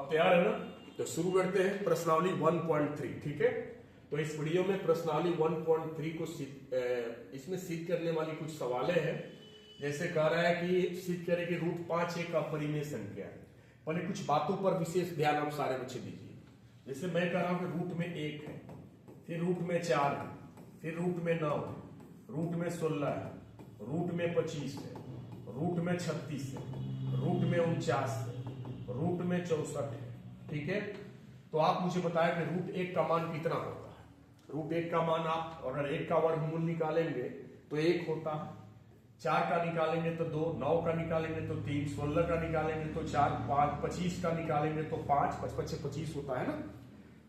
आप तैयार है ना? तो शुरू करते हैं प्रश्नावली 1.3। ठीक है, तो इस वीडियो में प्रश्नावली 1.3 को इसमें सिद्ध करने वाली कुछ सवालें हैं। जैसे कह रहा है कि सिद्ध करें कि रूट 5 एक अपरिमेय संख्या है। पहले कुछ बातों पर विशेष ध्यान आप सारे बच्चे दीजिए। जैसे मैं कह रहा हूं कि रूट में 1 है, फिर रूट में 4 है, फिर रूट में 9 है, रूट में 16 है, रूट में 25 है, रूट में 36 है, रूट में 49 है, रूट में 64 है। ठीक है, तो आप मुझे बताएं कि रूट 1 का मान कितना होता है। रूट 1 का मान आप अगर 1 का वर्गमूल निकालेंगे तो 1 होता है, 4 का निकालेंगे तो 2, 9 का निकालेंगे तो 3, 16 का निकालेंगे तो 4, 5, 25 का निकालेंगे तो 5, 55 से 25 होता है ना,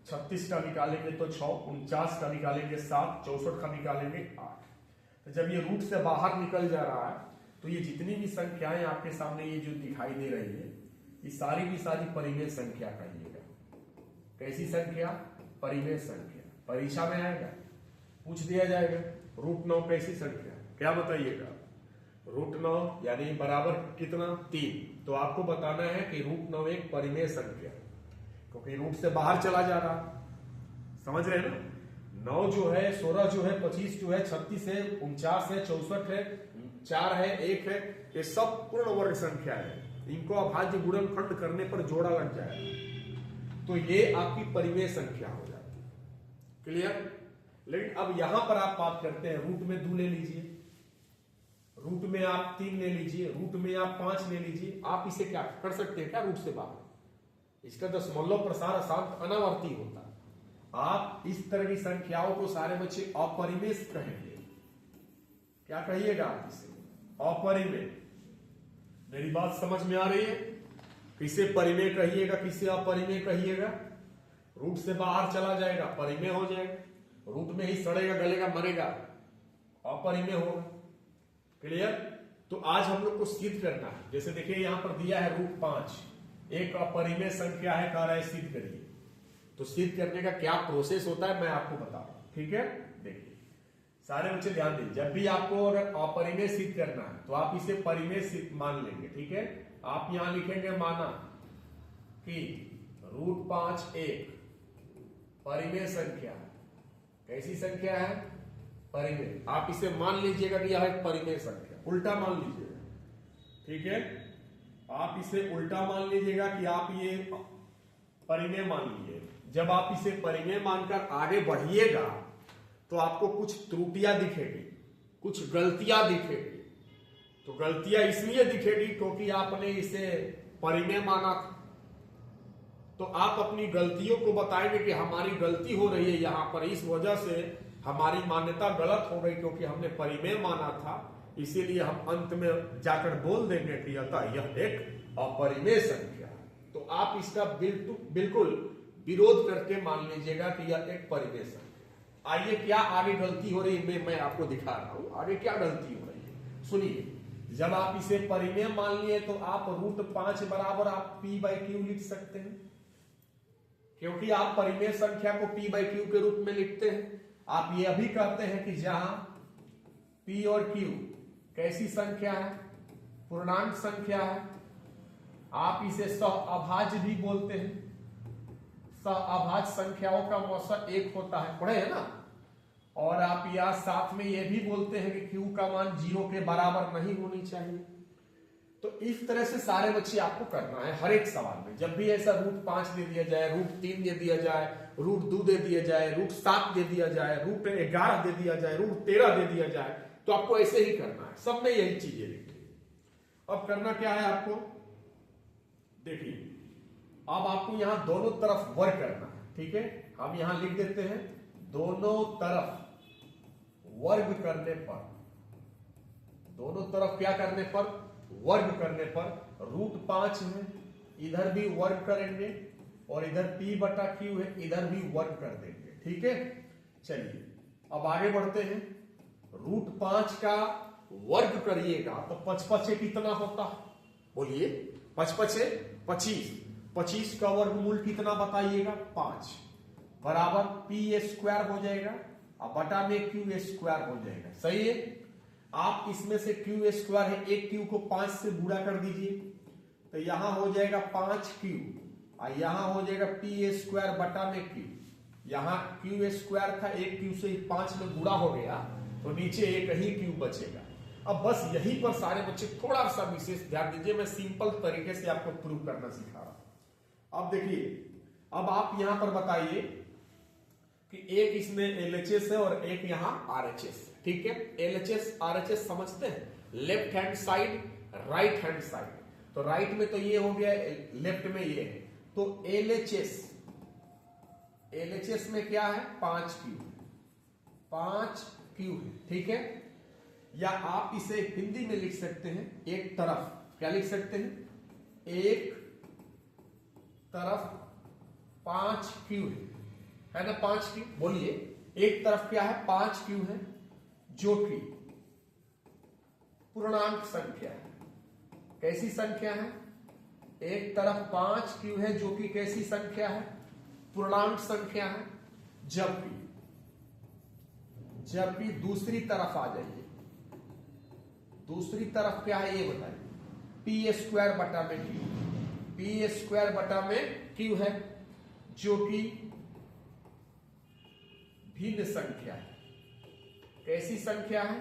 36 का निकालेंगे तो 6, 49 का निकालेंगे 7, 64 का निकालेंगे 8। तो जब ये रूट से बाहर निकल जा रहा है तो ये जितनी भी संख्याएं आपके सामने ये जो दिखाई दे रही है, ये सारी की सारी परिमेय संख्या कहिएगा। कैसी संख्या? परिमेय संख्या। परीक्षा में आएगा, पूछ दिया जाएगा रूट 9 कैसी संख्या, क्या बताइएगा? रूट 9 यानी बराबर कितना? 3। तो आपको बताना है कि रूट 9 एक परिमेय संख्या, क्योंकि रूट से बाहर चला जा रहा। समझ रहे हैं ना? 9 जो है, 16 जो है, 25 जो है, 36 है, 49 है, 64 है, 4 है, 1 है, ये सब पूर्ण वर्ग संख्या है। इनको अभाज्य गुणनखंड करने पर जोड़ा लग जाएगा तो ये आपकी परिमेय संख्या हो जाती है। क्लियर? लेकिन अब यहां पर आप बात करते हैं, रूट में 2 ले लीजिए, रूट में आप 3 ले लीजिए, रूट में आप 5 ले लीजिए। आप इसे क्या कर सकते हैं? क्या रूट से बाहर? इसका दशमलव प्रसार अशांत अनावर्ती होता है। आप इस तरह की संख्याओं को सारे बच्चे अपरिमेय कहेंगे। क्या कहिएगा आप इसे? अपरिमेय। मेरी बात समझ में आ रही है? किसे परिमेय कहिएगा, किसे अपरिमेय कहिएगा? रूट से बाहर चला जाएगा, परिमेय हो जाएगा। रूट में ही सड़ेगा, गलेगा, मरेगा, अपरिमेय होगा। क्लियर? तो आज हम लोग को सिद्ध करना है। जैसे देखिए यहां पर दिया है रूट 5 एक अपरिमेय संख्या है, कह रहा है सिद्ध करिए। तो सिद्ध करने का क्या प्रोसेस होता है मैं आपको बता रहा हूं। ठीक है, देखिए सारे बच्चे ध्यान दीजिए। जब भी आपको अगर अपरिमेय सिद्ध करना है तो आप इसे परिमेय सिद्ध मान लेंगे। ठीक है, आप यहां लिखेंगे माना कि रूट 5 एक परिमेय संख्या। कैसी संख्या है? परिमेय। आप इसे मान लीजिएगा कि यह एक परिमेय संख्या, उल्टा मान लीजिएगा। ठीक है, आप इसे उल्टा मान लीजिएगा कि आप ये परिमेय मान लीजिए। जब आप इसे परिमेय मानकर आगे बढ़िएगा तो आपको कुछ त्रुटियां दिखेगी, कुछ गलतियां दिखेगी। तो गलतियां इसलिए दिखेगी क्योंकि आपने इसे परिमेय माना था। तो आप अपनी गलतियों को बताएंगे कि हमारी गलती हो रही है यहां पर, इस वजह से हमारी मान्यता गलत हो गई क्योंकि हमने परिमेय माना था। इसीलिए हम अंत में जाकर बोल देंगे कि अतः यह एक अपरिमेय संख्या है। तो आप इसका बिल्कुल विरोध करके मान लीजिएगा कि यह एक परिमेय संख्या। आइए क्या आगे गलती हो रही है मैं आपको दिखा रहा हूं। आगे क्या गलती हो रही है सुनिए। जब आप इसे परिमेय मान लिए तो आप रूट 5 बराबर आप p/q लिख सकते हैं, क्योंकि आप परिमेय संख्या को p/q के रूप में लिखते हैं। आप यह भी कहते हैं कि जहां p और q कैसी संख्या है? पूर्णांक संख्या है। आप इसे सहअभाज्य भी बोलते हैं। सहअभाज्य संख्याओं का मौसा 1 होता है, पढ़े है ना? और आप यह साथ में यह भी बोलते हैं कि q का मान 0 के बराबर नहीं होनी चाहिए। तो इस तरह से सारे बच्चे आपको करना है हर एक सवाल में। जब भी ऐसा रूट 5 दे दिया जाए, रूट 3 दे दिया जाए, रूट 2 दे दिया जाए, रूट 7 दे दिया जाए, रूट 11 दे दिया जाए, रूट 13 दे दिया जाए, तो आपको ऐसे ही करना है। सब में यही चीजें लिखी। अब करना क्या है आपको? देखिए अब आपको यहां दोनों तरफ वर्ग करना है। ठीक है, हम यहां लिख देते हैं दोनों तरफ वर्ग करने पर, दोनों तरफ क्या करने पर? वर्ग करने पर रूट 5 में इधर भी वर्ग करेंगे और इधर p/q है, इधर भी वर्ग कर देंगे। ठीक है, चलिए अब आगे बढ़ते हैं। रूट 5 का वर्ग करिएगा तो 5×5 कितना होता है? बोलिए। 5×5 25। 25 का वर्गमूल कितना बताइएगा? 5 बराबर p² हो जाएगा और बटा में q² हो जाएगा। सही है? आप इसमें से q² है, एक q को 5 से गुणा कर दीजिए तो यहां हो जाएगा 5q और यहां हो जाएगा पी ए स्क्वायर बटा में क्यू। यहां क्यू स्क्वायर था, एक क्यू से 5 में गुणा हो गया तो नीचे एक ही क्यू बचेगा। अब बस यहीं पर सारे बच्चे थोड़ा सा विशेष ध्यान दीजिए, मैं सिंपल तरीके से आपको प्रूव करना सिखा रहा हूं। अब देखिए, अब आप यहां पर बताइए कि एक इसमें एलएचएस है और एक यहां आरएचएस है, ठीक है। एलएचएस आरएचएस समझते हैं, left hand side right hand side. तो राइट में तो ये हो गया, लेफ्ट में ये है, तो एलएचएस में क्या है 5 क्यू है, ठीक है। या आप इसे हिंदी में लिख सकते हैं, एक तरफ क्या लिख सकते हैं, एक तरफ 5 क्यू है ना, 5 क्यू बोलिए, एक तरफ क्या है 5 क्यू है जो कि पूर्णांक संख्या है। कैसी संख्या है, एक तरफ 5 क्यू है जो कि कैसी संख्या है, पूर्णांक संख्या है। जबकि दूसरी तरफ आ जाइए, दूसरी तरफ क्या है ये बताइए, पी स्क्वायर बटा में क्यू, पी स्क्वायर बटा में क्यू है जो कि भिन्न संख्या है। कैसी संख्या है,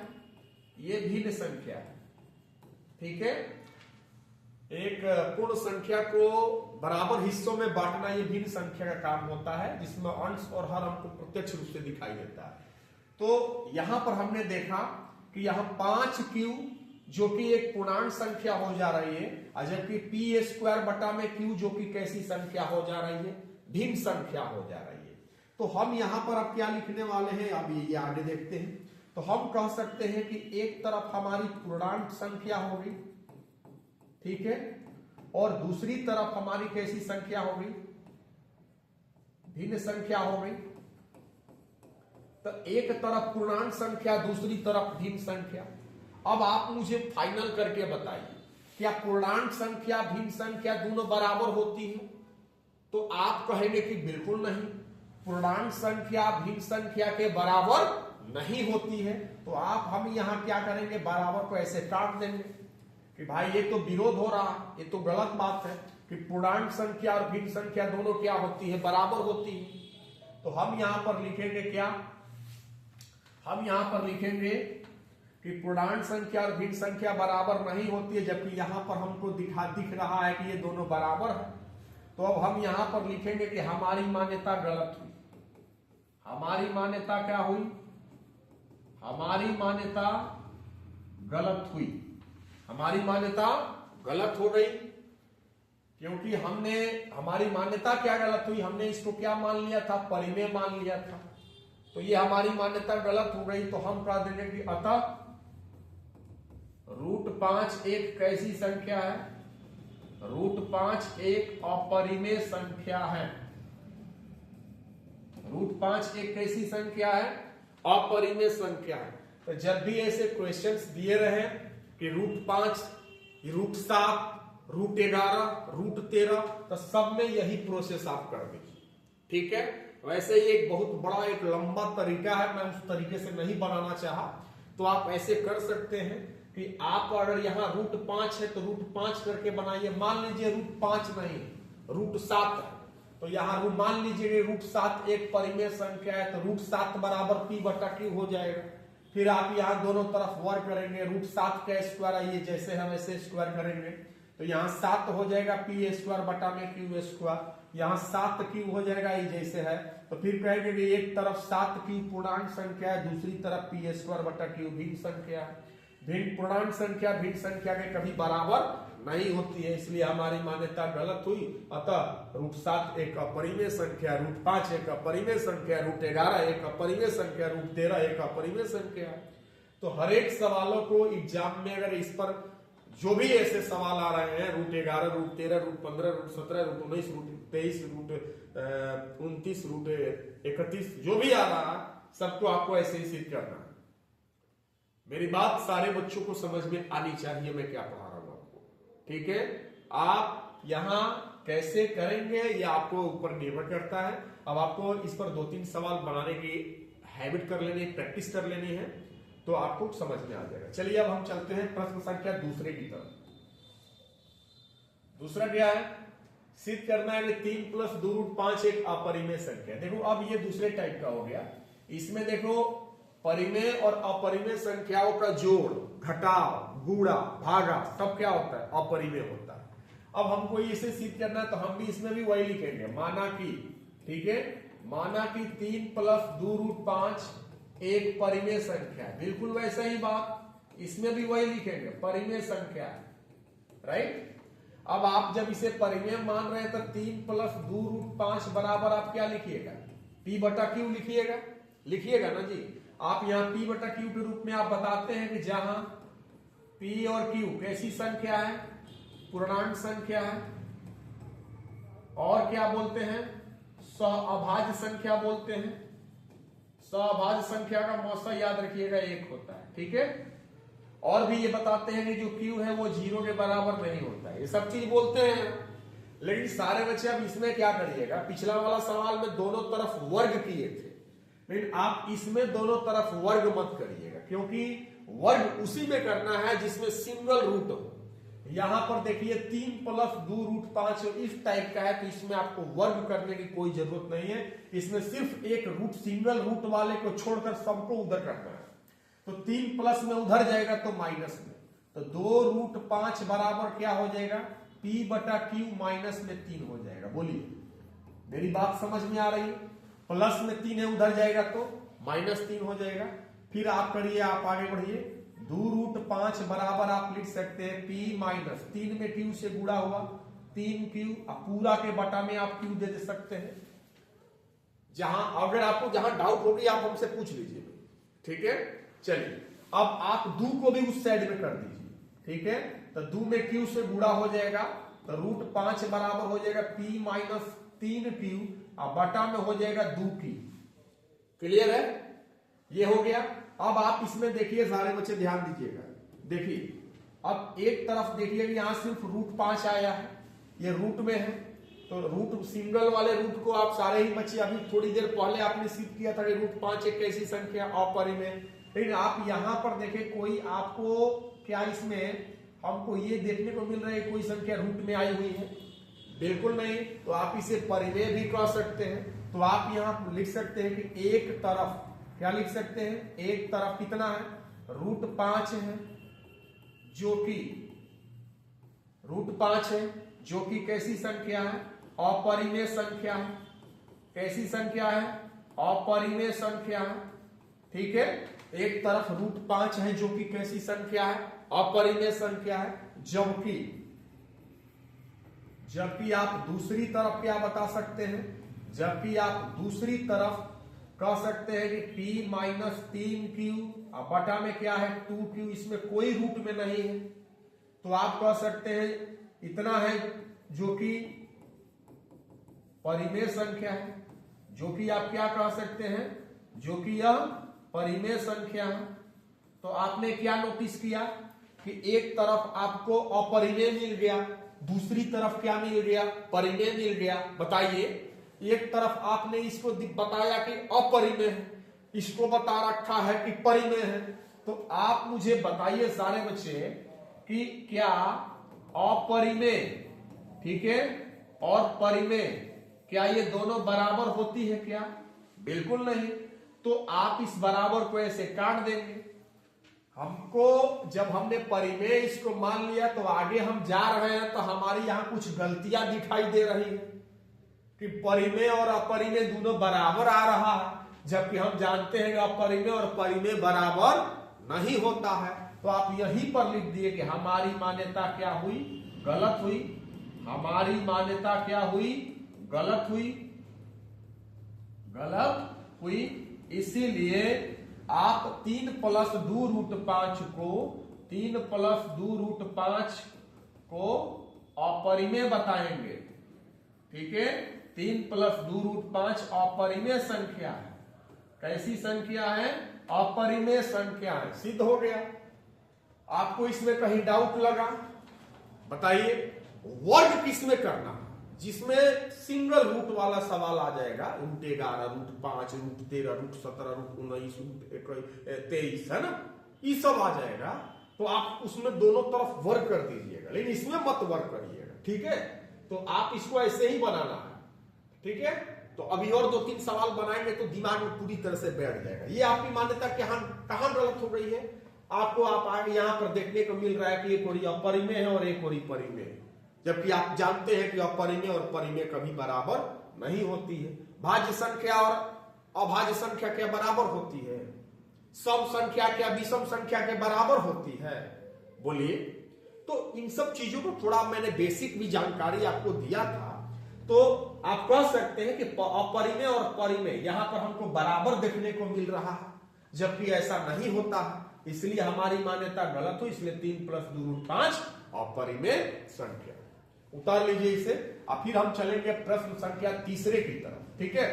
ये भिन्न संख्या है, ठीक है। एक पूर्ण संख्या को बराबर हिस्सों में बांटना ये भिन्न संख्या का काम होता है, जिसमें अंश और हर हमको प्रत्यक्ष रूप से दिखाई देता है। तो यहां पर हमने देखा कि यहां 5 क्यू जो कि एक पूर्णांक संख्या हो जा रही है, और जबकि पी स्क्वायर बटा में क्यू जो कि कैसी संख्या हो जा रही है, भिन्न संख्या हो जा रही है। तो हम यहां पर अब क्या लिखने वाले हैं, अब ये आगे देखते हैं। तो हम कह सकते हैं कि एक तरफ हमारी पूर्णांक संख्या होगी, ठीक है, और दूसरी तरफ हमारी कैसी संख्या होगी, भिन्न संख्या होगी। तो एक तरफ पूर्णांक संख्या, दूसरी तरफ भिन्न संख्या। अब आप मुझे फाइनल करके बताइए, क्या पूर्णांक संख्या भिन्न संख्या दोनों बराबर होती है? तो आप कहेंगे कि बिल्कुल नहीं, पूर्णांक संख्या भिन्न संख्या के बराबर नहीं होती है। तो हम यहां क्या करेंगे, बराबर को ऐसे काट देंगे कि भाई ये तो विरोध हो रहा, ये तो गलत बात है कि पूर्णांक संख्या और भिन्न संख्या दोनों क्या होती है, बराबर होती है। तो हम यहां पर लिखेंगे क्या, हम यहां पर लिखेंगे कि पूर्णांक संख्या और भिन्न संख्या बराबर नहीं होती है, जबकि यहां पर हमको दिख रहा है कि ये दोनों बराबर है। तो अब हम यहां पर लिखेंगे कि हमारी मान्यता गलत हुई। हमारी मान्यता क्या हुई, हमारी मान्यता गलत हुई, हमारी मान्यता गलत हो गई। क्योंकि हमारी मान्यता क्या गलत हुई, हमने इसको क्या मान लिया था, परिमेय मान लिया था। तो ये हमारी मान्यता गलत हो गई। तो हम कह देंगे कि अतः √5 एक कैसी संख्या है, √5 एक अपरिमेय संख्या है। √5 एक कैसी संख्या है, अपरिमेय संख्या है। तो जब भी ऐसे क्वेश्चंस दिए रहे कि √5, √7, √11, √13, तो सब में यही प्रोसेस आप कर दीजिए, ठीक है। वैसे ही एक बहुत बड़ा एक लंबा तरीका है, मैं उस तरीके से नहीं बनाना चाहा। तो आप ऐसे कर सकते हैं कि आप अगर यहाँ √5 है तो √5 करके बनाइए। मान लीजिए √5 नहीं, √7 है, तो यहाँ मान लीजिए √7 एक परिमेय संख्या है, तो √7 बराबर p बटा q हो जाएगा। फिर आप यहाँ दोनों तरफ वर्ग करेंगे, √7 का स्क्वायर आइए जैसे हम ऐसे स्क्वायर करेंगे, तो यहाँ 7 हो जाएगा p स्क्वायर बटा में q स्क्वायर, यहाँ 7q हो जाएगा ये जैसे है। तो फिर कहेंगे कि एक तरफ 7q पूर्णांक संख्या है, दूसरी तरफ p स्क्वायर बटा q भिन्न संख्या है। भिन्न पूर्णांक संख्या भिन्न संख्या के कभी बराबर नहीं होती है, इसलिए हमारी मान्यता गलत हुई। अतः √7 एक अपरिमेय संख्या, √5 एक अपरिमेय संख्या, √11 एक अपरिमेय संख्या, √13 एक अपरिमेय संख्या। तो हर एक सवालों को एग्जाम में अगर इस पर जो भी ऐसे सवाल आ रहे हैं, √11, √13, √15, √17, √19, √23, √29, √31, जो भी आ रहा है सबको आपको ऐसे ही सिद्ध करना है। मेरी बात सारे बच्चों को समझ में आनी चाहिए, मैं क्या पढ़ा रहा हूं आपको, ठीक है। आप यहां कैसे करेंगे ये आपको ऊपर निर्भर करता है। अब आपको इस पर 2-3 सवाल बनाने की हैबिट कर लेनी, प्रैक्टिस कर लेनी है, तो आपको समझ में आ जाएगा। चलिए अब हम चलते हैं प्रश्न संख्या दूसरे की तरफ। दूसरा क्या है, सिद्ध करना है कि 3 प्लस 2√5 एक अपरिमेय संख्या। देखो अब ये दूसरे टाइप का हो गया। इसमें देखो परिमेय और अपरिमेय संख्याओं का जोड़, घटाव, गुणा, भागा सब क्या होता है? अपरिमेय होता है। अब हमको इसे सिद्ध करना है तो हम भी इसमें भी वही लिखेंगे, माना कि, ठीक है, माना कि 3 प्लस 2√5 एक परिमेय संख्या है। बिल्कुल वैसा ही बात इसमें भी वही लिखेंगे, परिमेय संख्या, राइट। अब आप जब इसे परिमेय मान रहे हैं तो 3 प्लस 2√5 बराबर आप क्या लिखिएगा? P बटा Q लिखिएगा ना जी। आप यहाँ P बटा Q के रूप में आप बताते हैं कि जहां P और Q कैसी संख्या है? पूर्णांक संख्या है, और क्या बोलते हैं? सहअभाज्य संख्या बोलते हैं। सहअभाज्य संख्या का मौसा याद रखिएगा 1 होता है, ठीक है। और भी ये बताते हैं कि जो Q है वो 0 के बराबर नहीं होता है, ये सब चीज बोलते हैं। लेकिन सारे बच्चे अब इसमें क्या करिएगा, पिछला वाला सवाल में दोनों तरफ वर्ग किए थे, लेकिन आप इसमें दोनों तरफ वर्ग मत करिएगा, क्योंकि वर्ग उसी में करना है जिसमें सिंगल रूट हो। यहां पर देखिए 3 प्लस 2√5 इस टाइप का है, तो इसमें आपको वर्ग करने की कोई जरूरत नहीं है। इसमें सिर्फ एक रूट, सिंगल रूट वाले को छोड़कर सबको उधर करना है। तो 3 प्लस में उधर जाएगा तो माइनस में, तो 2√5 बराबर क्या हो जाएगा? P बटा Q माइनस में 3 हो जाएगा। बोलिए, मेरी बात समझ में आ रही है? प्लस में 3 है, उधर जाएगा तो -3 हो जाएगा। फिर आप करिए, आप आगे बढ़िए। 2√5 बराबर आप लिख सकते हैं P माइनस 3 में Q से गुणा हुआ 3Q, पूरा के बटा में आप Q दे सकते हैं। जहां अगर आपको जहां डाउट होगी आप हमसे पूछ लीजिए, ठीक है। चलिए अब आप 2 को भी उस साइड में कर दीजिए, ठीक है। तो 2 में Q से गुणा हो जाएगा, तो √5 बराबर हो जाएगा P माइनस 3Q, और बटा में हो जाएगा 2Q। क्लियर है? ये हो गया। अब आप इसमें देखिए, सारे बच्चे ध्यान दीजिएगा। देखिए अब एक तरफ देखिए कि यहां सिर्फ √5 आया है, ये रूट में है, तो रूट सिंगल वाले रूट को आप सारे ही बच्चे अभी थोड़ी देर पहले आपने सिद्ध किया था कि √5 एक कैसी संख्या? अपरिमेय। लेकिन आप यहां पर देखें, कोई आपको क्या इसमें हमको ये देखने को मिल रहा है कोई संख्या रूट में आई हुई है? बिल्कुल नहीं। तो आप इसे परिमेय भी कह सकते हैं। तो आप यहां लिख सकते हैं कि एक तरफ क्या लिख सकते हैं? एक तरफ कितना है? √5 है, जो कि √5 है, जो कि कैसी संख्या है? अपरिमेय संख्या है। कैसी संख्या है? अपरिमेय संख्या है, ठीक है। एक तरफ √5 है जो कि कैसी संख्या है? अपरिमेय संख्या है। जबकि आप दूसरी तरफ क्या बता सकते हैं? जबकि आप दूसरी तरफ कह सकते हैं कि P माइनस 3Q, और बटा में क्या है? 2Q। इसमें कोई रूट में नहीं है, तो आप कह सकते हैं इतना है, जो कि परिमेय संख्या है, जो कि आप क्या कह सकते हैं? जो कि यह परिमेय संख्या है। तो आपने क्या नोटिस किया कि एक तरफ आपको अपरिमेय मिल गया, दूसरी तरफ क्या मिल गया? परिमेय मिल गया। बताइए, एक तरफ आपने इसको बताया कि अपरिमेय है, इसको बता रखा है कि परिमेय है। तो आप मुझे बताइए सारे बच्चे कि क्या अपरिमेय, ठीक है, और परिमेय, क्या ये दोनों बराबर होती है क्या? बिल्कुल नहीं। तो आप इस बराबर को ऐसे काट देंगे। हमको जब हमने परिमेय इसको मान लिया, तो आगे हम जा रहे हैं तो हमारी यहां कुछ गलतियां दिखाई दे रही है कि परिमेय और अपरिमेय दोनों बराबर आ रहा है, जबकि हम जानते हैं कि अपरिमेय और परिमेय बराबर नहीं होता है। तो आप यहीं पर लिख दिए कि हमारी मान्यता क्या हुई? गलत हुई। हमारी मान्यता क्या हुई? गलत हुई। गलत हुई। इसीलिए आप 3 प्लस 2√5 को 3 प्लस 2√5 को अपरिमेय बताएंगे, ठीक है। 3 प्लस 2√5 अपरिमेय संख्या है। कैसी संख्या है? अपरिमेय संख्या है। सिद्ध हो गया। आपको इसमें कहीं डाउट लगा? बताइए, वर्ग किसमें करना? जिसमें सिंगल रूट वाला सवाल आ जाएगा, √11, √5, √13, √17, √19, √23, है ना, ये सब आ जाएगा। तो आप उसमें दोनों तरफ वर्ग कर दीजिएगा, लेकिन इसमें मत वर्ग करिएगा, ठीक है। तो आप इसको ऐसे ही बनाना है, ठीक है। तो अभी और 2-3 सवाल बनाएंगे तो दिमाग में पूरी तरह से बैठ जाएगा। ये आपकी मान्यता कहां गलत हो गई है, आपको आप आगे यहां पर देखने को मिल रहा है कि एक ओरी अपरिमेय है और एक ओरी परिमेय है, जबकि आप जानते हैं कि अपरिमेय और परिमेय कभी बराबर नहीं होती है। भाज्य संख्या और अभाज्य संख्या के बराबर होती है, सम संख्या क्या विषम संख्या के बराबर होती है, बोलिए। तो इन सब चीजों को थोड़ा मैंने बेसिक भी जानकारी आपको दिया था, तो आप कह सकते हैं कि अपरिमेय और परिमेय यहां पर हमको बराबर देखने को मिल रहा है, जबकि ऐसा नहीं होता है, इसलिए हमारी मान्यता गलत हुई। इसलिए 3 + 2 = 5 अपरिमेय संख्या। उतार लीजिए इसे। अब फिर हम चलेंगे प्रश्न संख्या तीसरे की तरफ, ठीक है।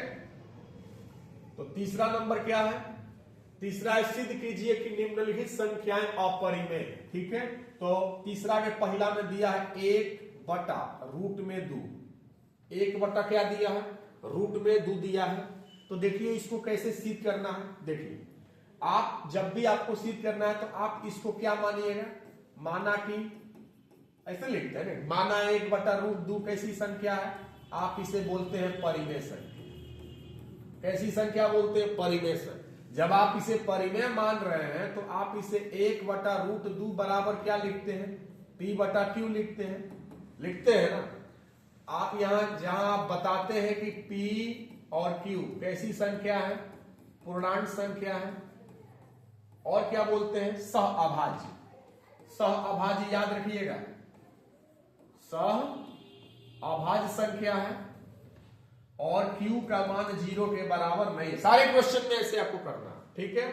तो तीसरा नंबर क्या है, तीसरा है सिद्ध कीजिए कि निम्नलिखित संख्याएं अपरिमेय, ठीक है। तो तीसरा में पहला में दिया है 1/√2। 1 क्या दिया है, √2 दिया है। तो देखिए इसको कैसे सिद्ध करना है। देखिए आप जब भी आपको सिद्ध करना है तो आप इसको क्या मानिएगा, माना कि ऐसे लिखते हैं ना, माना 1/√2 कैसी संख्या है, आप इसे बोलते हैं परिमेय संख्या। कैसी संख्या बोलते हैं, परिमेय संख्या। जब आप इसे परिमेय मान रहे हैं तो आप इसे 1/√2 बराबर क्या लिखते हैं, P/Q लिखते हैं ना। आप यहां जहां आप बताते हैं कि P और Q कैसी संख्या है, पूर्णांक संख्या है, और क्या बोलते हैं, सह अभाज्य। सह अभाज्य याद रखिएगा, सह अभाज्य संख्या है और Q का मान 0 के बराबर नहीं है। सारे क्वेश्चन में ऐसे आपको करना है, ठीक है।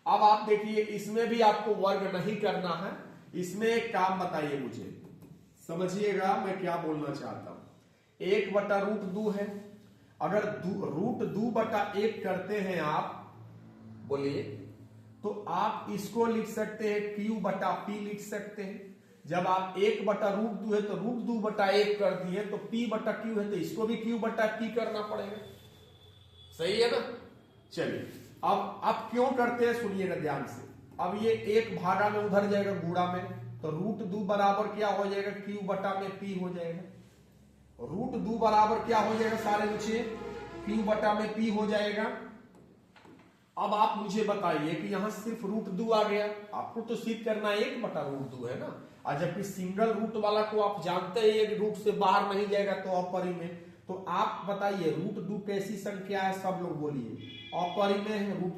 अब आप देखिए इसमें भी आपको वर्ग नहीं करना है। इसमें एक काम बताइए मुझे, समझिएगा मैं क्या बोलना चाहता हूं। 1/√2 है, अगर √2/1 करते हैं आप, बोलिए, तो आप इसको लिख सकते हैं Q/P लिख सकते हैं। जब आप 1/√2 है तो √2/1 कर दिए तो P/Q है, तो इसको भी Q/P करना पड़ेगा, सही है ना। चलिए अब क्यों करते हैं सुनिएगा ध्यान से। अब ये 1 भागा में उधर जाएगा गुणा में, तो √2 बराबर क्या हो जाएगा, Q/P हो जाएगा। √2 बराबर क्या हो जाएगा सारे बच्चे, Q/P हो जाएगा। अब आप मुझे बताइए कि यहां सिर्फ √2 आ गया, आपको तो सिद्ध करना 1/√2 है ना, और जबकि सिंगल रूट वाला को आप जानते हैं एक रूट से बाहर नहीं जाएगा तो अपरिमेय। तो आप बताइए √2 कैसी संख्या है, सब लोग बोलिए, अपरिमेय है, रूट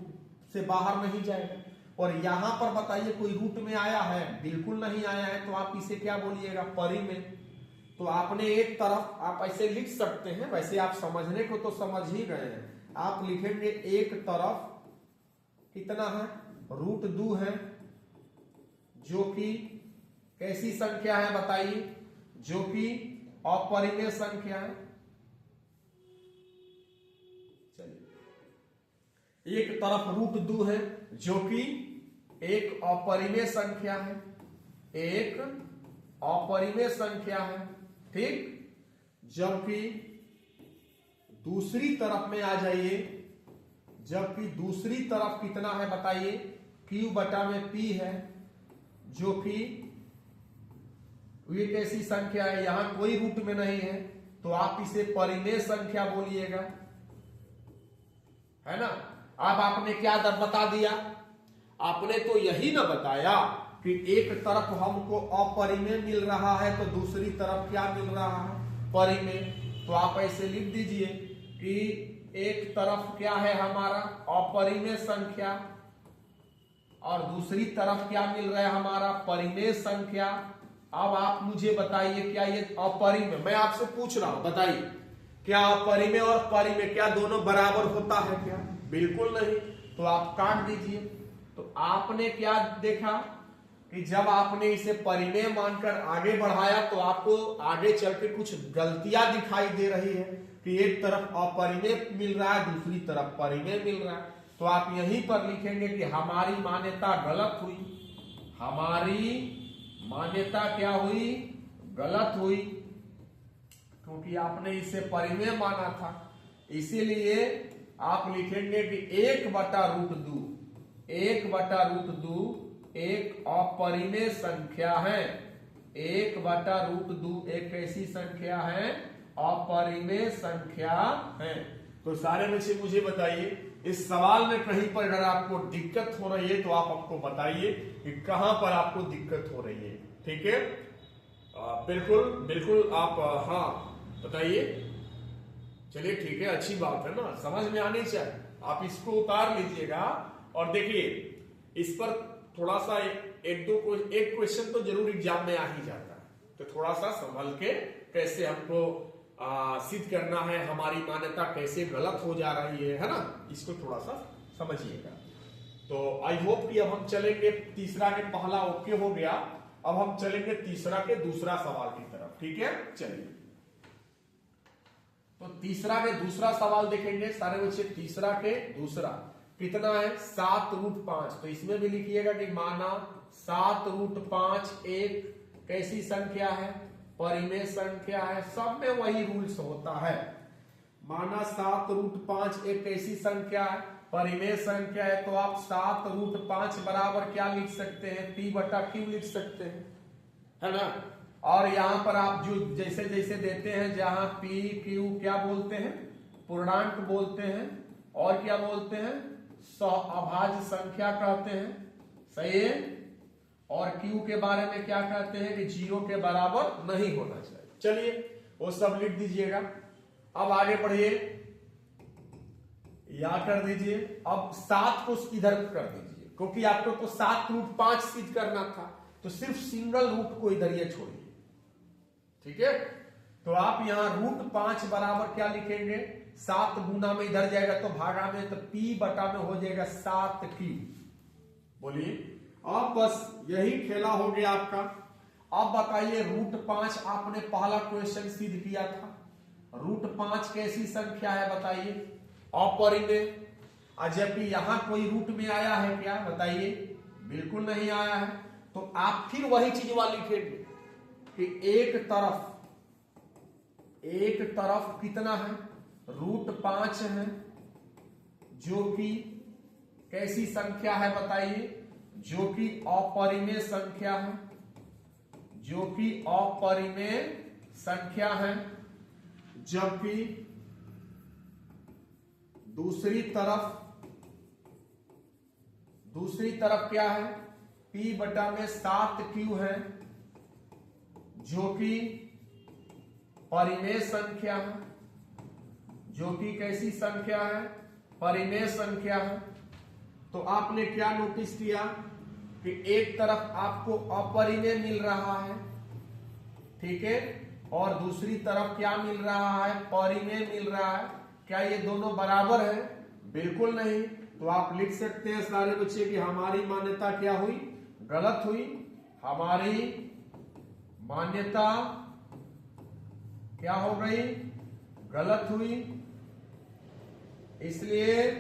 से बाहर नहीं जाएगा। और यहां पर बताइए कोई रूट में आया है, बिल्कुल नहीं आया है, तो आप इसे क्या बोलिएगा, परिमेय। तो आपने एक तरफ आप ऐसे लिख सकते हैं, वैसे आप समझने को तो समझ ही गए हैं। आप लिखेंगे एक तरफ कितना है, √2 है, जो कि कैसी संख्या है बताइए, जो कि अपरिमेय संख्या है। चलिए एक तरफ √2 है जो कि एक अपरिमेय संख्या है, एक अपरिमेय संख्या है, ठीक। जबकि दूसरी तरफ में आ जाइए, जबकि दूसरी तरफ कितना है बताइए, Q/P है, जो कि ये कैसी संख्या है, यहां कोई रूट में नहीं है, तो आप इसे परिमेय संख्या बोलिएगा, है ना। अब आपने क्या बता दिया, आपने तो यही ना बताया कि एक तरफ हमको अपरिमेय मिल रहा है तो दूसरी तरफ क्या मिल रहा है, परिमेय। तो आप ऐसे लिख दीजिए कि एक तरफ क्या है हमारा अपरिमेय संख्या और दूसरी तरफ क्या मिल रहा है हमारा परिमेय संख्या। अब आप मुझे बताइए क्या ये अपरिमेय, मैं आपसे पूछ रहा हूं, बताइए क्या अपरिमेय और परिमेय क्या दोनों बराबर होता है क्या, बिल्कुल नहीं। तो आप काट दीजिए। तो आपने क्या देखा कि जब आपने इसे परिमेय मानकर आगे बढ़ाया तो आपको आगे चल के कुछ गलतियां दिखाई दे रही है कि एक तरफ अपरिमेय मिल रहा है, दूसरी तरफ परिमेय मिल रहा है। तो आप यहीं पर लिखेंगे कि हमारी मान्यता गलत हुई, हमारी मान्यता क्या हुई, गलत हुई, क्योंकि आपने इसे परिमेय माना था। इसीलिए आप लिखेंगे कि 1/√2, 1/√2 एक अपरिमेय संख्या है, 1/√2 एक कैसी संख्या है? अपरिमेय संख्या है। तो सारे बच्चे मुझे बताइए, इस सवाल में कहीं पर अगर आपको दिक्कत हो रही है तो आप हमको बताइए कि कहां पर आपको दिक्कत हो रही है। ठीक है, बिल्कुल बिल्कुल आप हाँ बताइए। चलिए ठीक है, अच्छी बात है ना, समझ में आनी चाहिए। आप इसको उतार लीजिएगा और देखिए इस पर थोड़ा सा एक क्वेश्चन तो जरूर एग्जाम में आ ही जाता है, तो थोड़ा सा संभल के कैसे हमको सिद्ध करना है, हमारी मान्यता कैसे गलत हो जा रही है ना, इसको थोड़ा सा समझिएगा। तो आई होप कि अब हम चलेंगे, तीसरा के पहला ओके हो गया, अब हम चलेंगे तीसरा के दूसरा सवाल की तरफ। ठीक है, चलिए तो तीसरा के दूसरा सवाल देखेंगे सारे बच्चे। तीसरा के दूसरा कितना है? 7√5। तो इसमें भी लिखिएगा कि माना 7√5 एक कैसी संख्या है? परिमेय संख्या है। सब में वही रूल्स होता है। माना 7√5 एक कैसी संख्या है? परिमेय संख्या है। तो आप 7√5 बराबर क्या लिख सकते हैं? p/q लिख सकते हैं, है ना। और यहां पर आप जो जैसे जैसे देते हैं, जहां p q क्या बोलते हैं? पूर्णांक बोलते हैं, और क्या बोलते हैं? अभाज्य संख्या कहते हैं, सही है। और q के बारे में क्या कहते हैं कि 0 के बराबर नहीं होना चाहिए। चलिए वो सब लिख दीजिएगा। अब आगे बढ़िए, या कर दीजिए। अब 7 को इधर कर दीजिए, क्योंकि आपको तो 7√5 सिद्ध करना था, तो सिर्फ सिंगल रूट को इधर ये छोड़िए। ठीक है, तो आप यहां √5 बराबर क्या लिखेंगे? 7 गुना में इधर जाएगा तो भागा में, तो p/में हो जाएगा 7q। बोलिए, अब बस यही खेला हो गया आपका। अब बताइए √5 आपने पहला क्वेश्चन सिद्ध किया था। √5 कैसी संख्या है बताइए? अपरिमेय। जबकि यहां कोई रूट में आया है क्या? बताइए, बिल्कुल नहीं आया है। तो आप फिर वही चीज वाली लिखेंगे कि एक तरफ कितना है? √5 है, जो कि कैसी संख्या है बताइए? जो कि अपरिमेय संख्या है, जो कि अपरिमेय संख्या है। जबकि दूसरी तरफ क्या है? p/में 7q है, जो कि परिमेय संख्या है, जो कि कैसी संख्या है? परिमेय संख्या है। तो आपने क्या नोटिस किया कि एक तरफ आपको अपरिमेय मिल रहा है, ठीक है, और दूसरी तरफ क्या मिल रहा है? परिमेय मिल रहा है। क्या ये दोनों बराबर है? बिल्कुल नहीं। तो आप लिख सकते हैं सारे बच्चे कि हमारी मान्यता क्या हुई? गलत हुई। हमारी मान्यता क्या हो गई? गलत हुई। इसलिए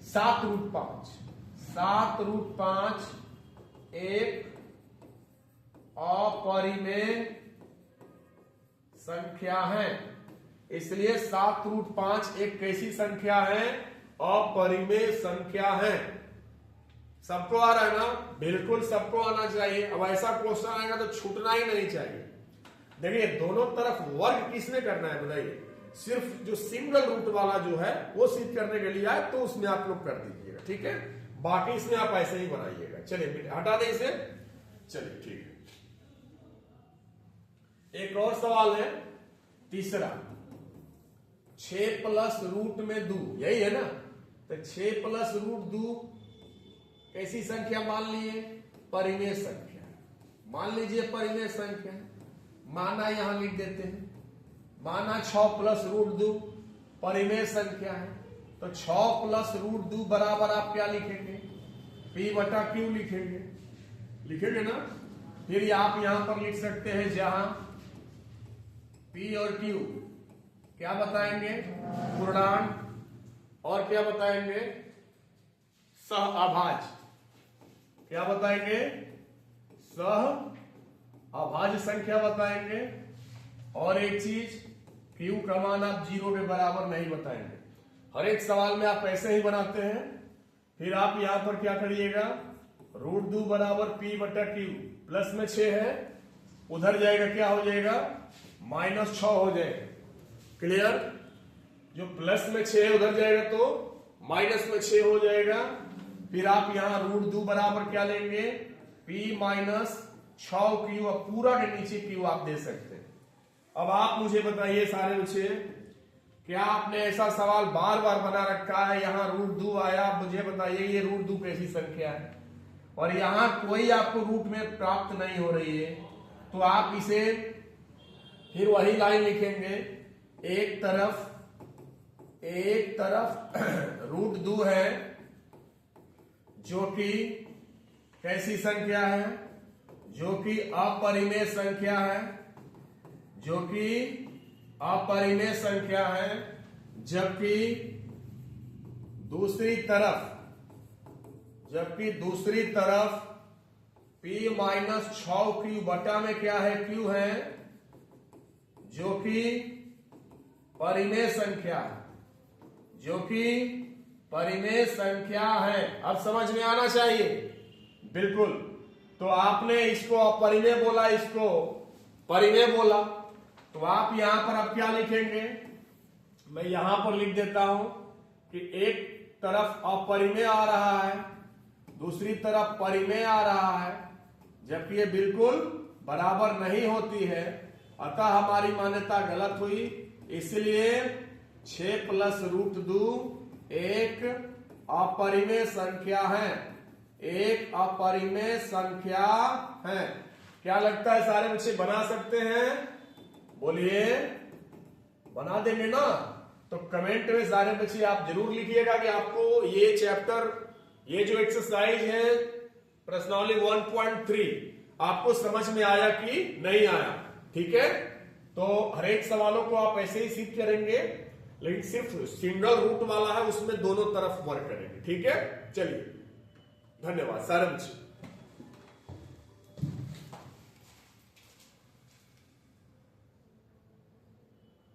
7√5 एक अपरिमेय संख्या है। इसलिए 7√5 एक कैसी संख्या है? अपरिमेय संख्या है। सबको आ रहा है ना? बिल्कुल सबको आना चाहिए। अब ऐसा क्वेश्चन आएगा तो छूटना ही नहीं चाहिए। देखिए दोनों तरफ वर्ग किसने करना है बताइए? सिर्फ जो सिंगल रूट वाला जो है वो सिद्ध करने के लिए आए तो उसमें आप लोग कर दीजिएगा, ठीक है। बाकी इसमें आप ऐसे ही बनाइएगा। चलिए हटा दें इसे। चलिए ठीक है, एक और सवाल है तीसरा। 6 प्लस रूट में 2, यही है ना? तो 6 प्लस रूट 2 कैसी संख्या मान लिए? परिमेय संख्या। मान लीजिए परिमेय संख्या। माना यहां लिख देते हैं, माना 6 प्लस रूट 2 परिमेय संख्या है। तो 6 प्लस रूट 2 बराबर आप क्या लिखेंगे? p/q लिखेंगे, लिखेंगे ना। फिर आप यहां पर लिख सकते हैं जहां p और q क्या बताएंगे? पूर्णांक। और क्या बताएंगे? सहअभाज्य। क्या बताएंगे? सहअभाज्य संख्या बताएंगे। और एक चीज, q का मान आप 0 के बराबर नहीं बताएंगे। हर एक सवाल में आप ऐसे ही बनाते हैं। फिर आप यहां पर क्या करिएगा? √2 बराबर p/q, प्लस में 6 है उधर जाएगा क्या हो जाएगा, -6 हो जाएगा। क्लियर? जो प्लस में 6 उधर जाएगा तो माइनस में 6 हो जाएगा। फिर आप यहां √2 बराबर क्या लेंगे, P माइनस 6Q, पूरा के नीचे Q आप दे सकते हैं। अब आप मुझे बताइए सारे बच्चे, क्या आपने ऐसा सवाल बार बार बना रखा है, यहां √2 आया, मुझे बताइए ये √2 कैसी संख्या है, और यहां कोई आपको रूट में प्राप्त नहीं हो रही है, तो आप इसे फिर वही लाइन लिखेंगे, एक तरफ √2 है जो कि कैसी संख्या है, जो कि अपरिमेय संख्या है, जो कि अपरिमेय संख्या है, जबकि दूसरी तरफ P माइनस 6Q बटा में क्या है, Q है, जो कि परिमेय संख्या है, जो कि परिमेय संख्या है। अब समझ में आना चाहिए, बिल्कुल। तो आपने इसको अपरिमेय बोला, इसको परिमेय बोला, तो आप यहां पर अब क्या लिखेंगे, मैं यहां पर लिख देता हूं कि एक तरफ अपरिमेय आ रहा है, दूसरी तरफ परिमेय आ रहा है, जबकि ये बिल्कुल बराबर नहीं होती है, अतः हमारी मान्यता गलत हुई। इसलिए 6 + √2 एक अपरिमेय संख्या है, एक अपरिमेय संख्या है। क्या लगता है सारे बच्चे बना सकते हैं? बोलिए, बना देंगे ना? तो कमेंट में सारे बच्चे आप जरूर लिखिएगा कि आपको ये चैप्टर, ये जो एक्सरसाइज है प्रश्नावली 1.3 आपको समझ में आया कि नहीं आया। ठीक है, तो हर एक सवालों को आप ऐसे ही सीख करेंगे, लेकिन सिर्फ सिंगल रूट वाला है उसमें दोनों तरफ वर्क करेंगे। ठीक है, चलिए, धन्यवाद सारे बच्चे।